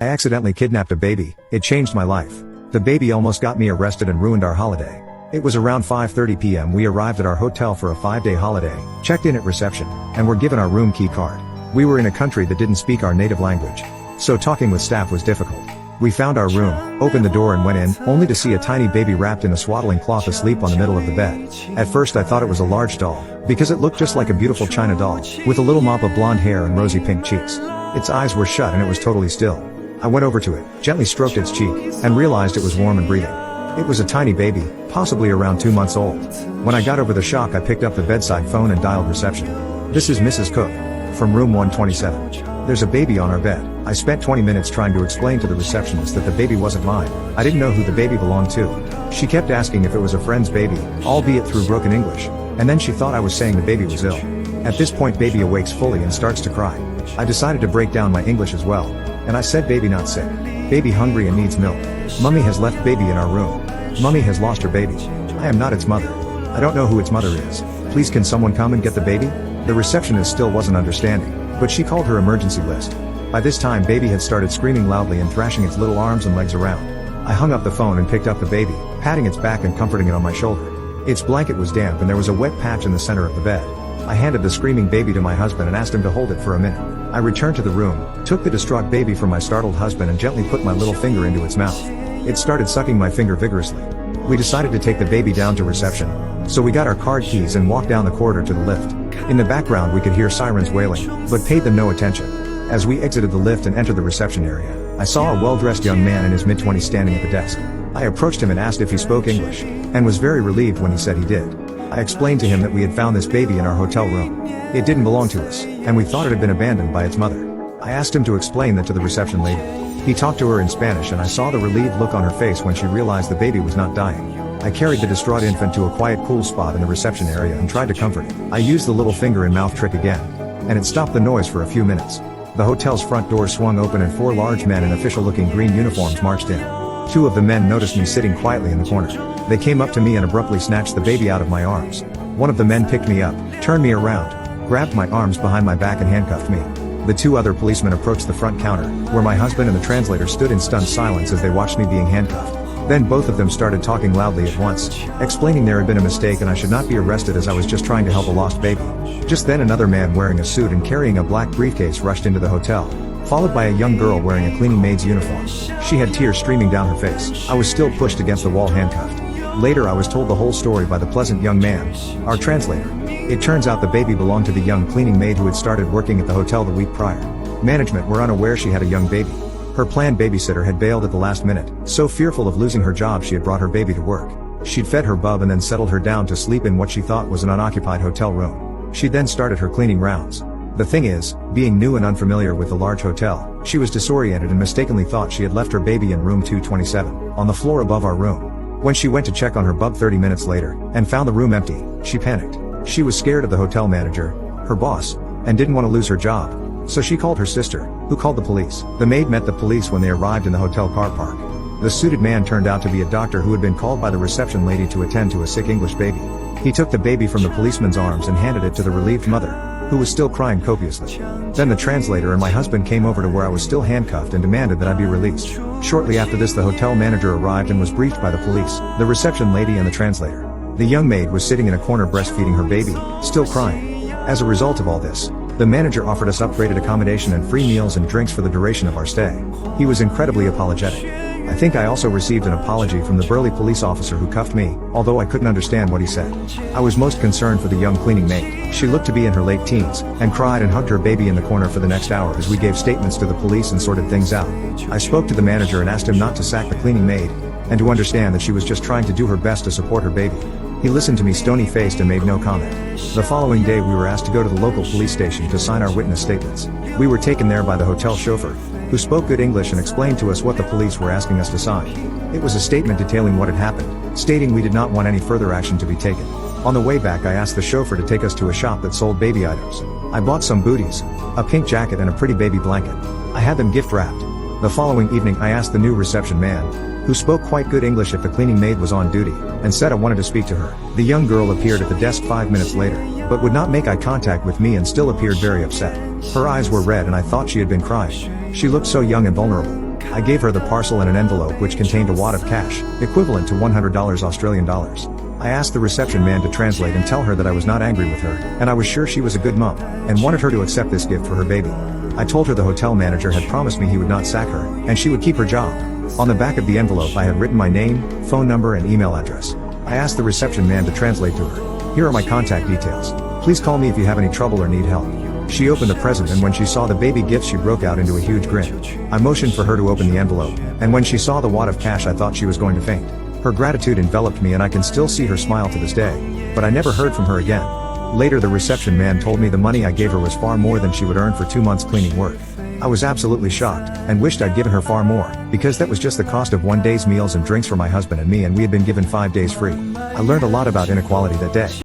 I accidentally kidnapped a baby. It changed my life. The baby almost got me arrested and ruined our holiday. It was around 5:30 p.m. We arrived at our hotel for a 5-day holiday, checked in at reception, and were given our room key card. We were in a country that didn't speak our native language, so talking with staff was difficult. We found our room, opened the door and went in, only to see a tiny baby wrapped in a swaddling cloth asleep on the middle of the bed. At first I thought it was a large doll, because it looked just like a beautiful China doll, with a little mop of blonde hair and rosy pink cheeks. Its eyes were shut and it was totally still. I went over to it, gently stroked its cheek, and realized it was warm and breathing. It was a tiny baby, possibly around 2 months old. When I got over the shock I picked up the bedside phone and dialed reception. "This is Mrs. Cook. From room 127. There's a baby on our bed." I spent 20 minutes trying to explain to the receptionist that the baby wasn't mine. I didn't know who the baby belonged to. She kept asking if it was a friend's baby, albeit through broken English, and then she thought I was saying the baby was ill. At this point baby awakes fully and starts to cry. I decided to break down my English as well, and I said baby not sick. Baby hungry and needs milk. Mummy has left baby in our room. Mummy has lost her baby. I am not its mother. I don't know who its mother is. Please can someone come and get the baby? The receptionist still wasn't understanding, but she called her emergency list. By this time baby had started screaming loudly and thrashing its little arms and legs around. I hung up the phone and picked up the baby, patting its back and comforting it on my shoulder. Its blanket was damp and there was a wet patch in the center of the bed. I handed the screaming baby to my husband and asked him to hold it for a minute. I returned to the room, took the distraught baby from my startled husband and gently put my little finger into its mouth. It started sucking my finger vigorously. We decided to take the baby down to reception, so we got our card keys and walked down the corridor to the lift. In the background we could hear sirens wailing, but paid them no attention. As we exited the lift and entered the reception area, I saw a well-dressed young man in his mid-20s standing at the desk. I approached him and asked if he spoke English, and was very relieved when he said he did. I explained to him that we had found this baby in our hotel room. It didn't belong to us, and we thought it had been abandoned by its mother. I asked him to explain that to the reception lady. He talked to her in Spanish and I saw the relieved look on her face when she realized the baby was not dying. I carried the distraught infant to a quiet cool spot in the reception area and tried to comfort it. I used the little finger and mouth trick again, and it stopped the noise for a few minutes. The hotel's front door swung open and 4 large men in official-looking green uniforms marched in. 2 of the men noticed me sitting quietly in the corner. They came up to me and abruptly snatched the baby out of my arms. One of the men picked me up, turned me around, grabbed my arms behind my back and handcuffed me. The 2 other policemen approached the front counter, where my husband and the translator stood in stunned silence as they watched me being handcuffed. Then both of them started talking loudly at once, explaining there had been a mistake and I should not be arrested as I was just trying to help a lost baby. Just then another man wearing a suit and carrying a black briefcase rushed into the hotel, followed by a young girl wearing a cleaning maid's uniform. She had tears streaming down her face. I was still pushed against the wall handcuffed. Later I was told the whole story by the pleasant young man, our translator. It turns out the baby belonged to the young cleaning maid who had started working at the hotel the week prior. Management were unaware she had a young baby. Her planned babysitter had bailed at the last minute, so fearful of losing her job she had brought her baby to work. She'd fed her bub and then settled her down to sleep in what she thought was an unoccupied hotel room. She then started her cleaning rounds. The thing is, being new and unfamiliar with the large hotel, she was disoriented and mistakenly thought she had left her baby in room 227, on the floor above our room. When she went to check on her bub 30 minutes later, and found the room empty, she panicked. She was scared of the hotel manager, her boss, and didn't want to lose her job. So she called her sister, who called the police. The maid met the police when they arrived in the hotel car park. The suited man turned out to be a doctor who had been called by the reception lady to attend to a sick English baby. He took the baby from the policeman's arms and handed it to the relieved mother, who was still crying copiously. Then the translator and my husband came over to where I was still handcuffed and demanded that I be released. Shortly after this the hotel manager arrived and was briefed by the police, the reception lady and the translator. The young maid was sitting in a corner breastfeeding her baby, still crying. As a result of all this, the manager offered us upgraded accommodation and free meals and drinks for the duration of our stay. He was incredibly apologetic. I think I also received an apology from the burly police officer who cuffed me, although I couldn't understand what he said. I was most concerned for the young cleaning maid. She looked to be in her late teens, and cried and hugged her baby in the corner for the next hour as we gave statements to the police and sorted things out. I spoke to the manager and asked him not to sack the cleaning maid, and to understand that she was just trying to do her best to support her baby. He listened to me stony-faced and made no comment. The following day we were asked to go to the local police station to sign our witness statements. We were taken there by the hotel chauffeur, who spoke good English and explained to us what the police were asking us to sign. It was a statement detailing what had happened, stating we did not want any further action to be taken. On the way back I asked the chauffeur to take us to a shop that sold baby items. I bought some booties, a pink jacket and a pretty baby blanket. I had them gift wrapped. The following evening I asked the new reception man, who spoke quite good English, if the cleaning maid was on duty, and said I wanted to speak to her. The young girl appeared at the desk 5 minutes later, but would not make eye contact with me and still appeared very upset. Her eyes were red and I thought she had been crying. She looked so young and vulnerable. I gave her the parcel and an envelope which contained a wad of cash, equivalent to $100 Australian dollars. I asked the reception man to translate and tell her that I was not angry with her, and I was sure she was a good mom, and wanted her to accept this gift for her baby. I told her the hotel manager had promised me he would not sack her, and she would keep her job. On the back of the envelope I had written my name, phone number and email address. I asked the reception man to translate to her. Here are my contact details. Please call me if you have any trouble or need help. She opened the present, and when she saw the baby gift she broke out into a huge grin. I motioned for her to open the envelope, and when she saw the wad of cash I thought she was going to faint. Her gratitude enveloped me and I can still see her smile to this day. But I never heard from her again. Later the reception man told me the money I gave her was far more than she would earn for 2 months cleaning work. I was absolutely shocked, and wished I'd given her far more, because that was just the cost of 1 day's meals and drinks for my husband and me, and we had been given 5 days free. I learned a lot about inequality that day.